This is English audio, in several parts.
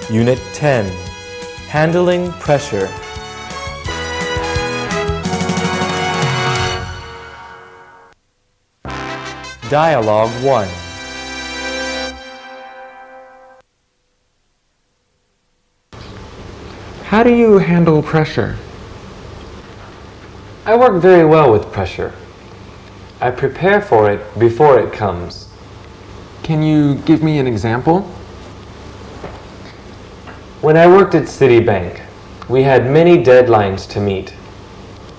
Unit 10, Handling Pressure. Dialogue 1. How do you handle pressure? I work very well with pressure. I prepare for it before it comes. Can you give me an example? When I worked at Citibank, we had many deadlines to meet.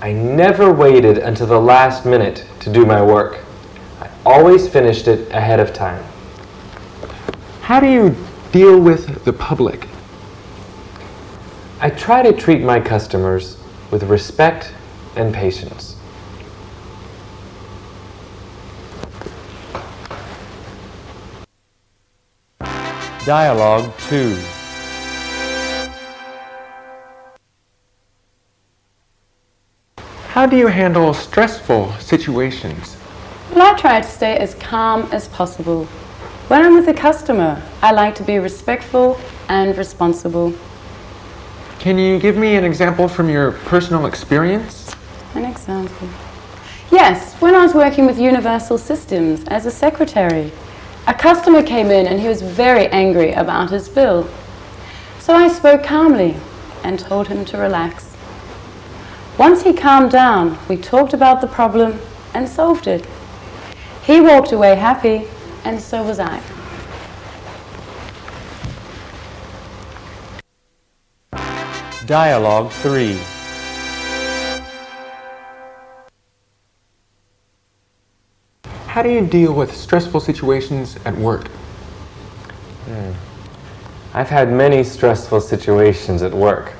I never waited until the last minute to do my work. I always finished it ahead of time. How do you deal with the public? I try to treat my customers with respect and patience. Dialogue 2. How do you handle stressful situations? Well, I try to stay as calm as possible. When I'm with a customer, I like to be respectful and responsible. Can you give me an example from your personal experience? An example? Yes, when I was working with Universal Systems as a secretary, a customer came in and he was very angry about his bill. So I spoke calmly and told him to relax. Once he calmed down, we talked about the problem and solved it. He walked away happy, and so was I. Dialogue 3. How do you deal with stressful situations at work? I've had many stressful situations at work.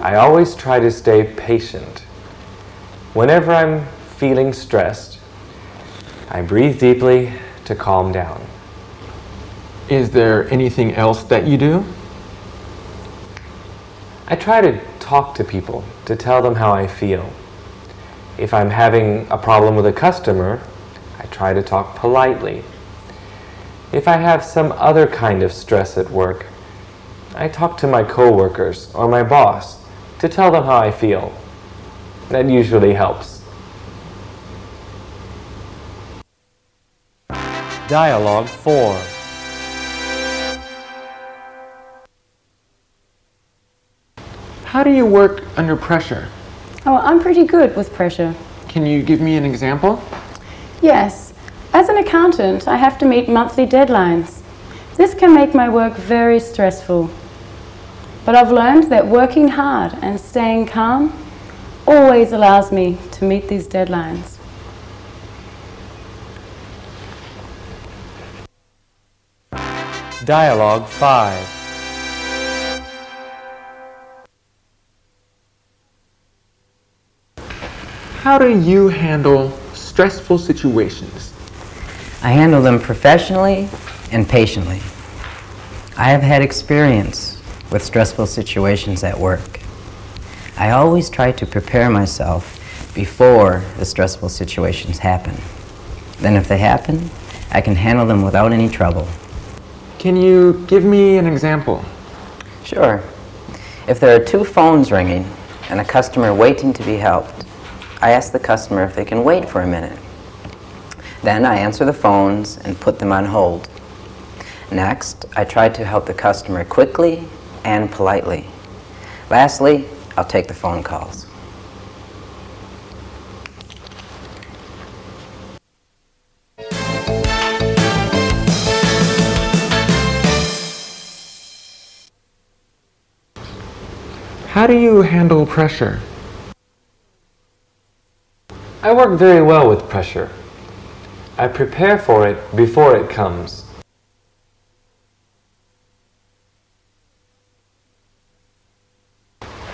I always try to stay patient. Whenever I'm feeling stressed, I breathe deeply to calm down. Is there anything else that you do? I try to talk to people to tell them how I feel. If I'm having a problem with a customer, I try to talk politely. If I have some other kind of stress at work, I talk to my coworkers or my boss to tell them how I feel. That usually helps. Dialogue 4. How do you work under pressure? Oh, I'm pretty good with pressure. Can you give me an example? Yes, as an accountant, I have to meet monthly deadlines. This can make my work very stressful. But I've learned that working hard and staying calm always allows me to meet these deadlines. Dialogue 5. How do you handle stressful situations? I handle them professionally and patiently. I have had experience with stressful situations at work. I always try to prepare myself before the stressful situations happen. Then if they happen, I can handle them without any trouble. Can you give me an example? Sure. If there are two phones ringing and a customer waiting to be helped, I ask the customer if they can wait for a minute. Then I answer the phones and put them on hold. Next, I try to help the customer quickly and politely. Lastly, I'll take the phone calls. How do you handle pressure? I work very well with pressure. I prepare for it before it comes.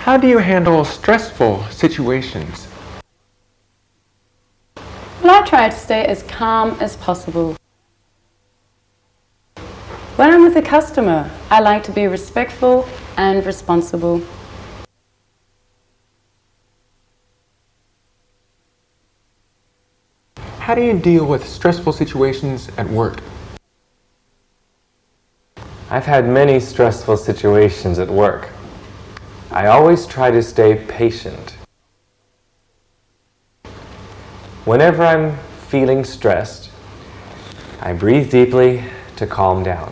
How do you handle stressful situations? Well, I try to stay as calm as possible. When I'm with a customer, I like to be respectful and responsible. How do you deal with stressful situations at work? I've had many stressful situations at work. I always try to stay patient. Whenever I'm feeling stressed, I breathe deeply to calm down.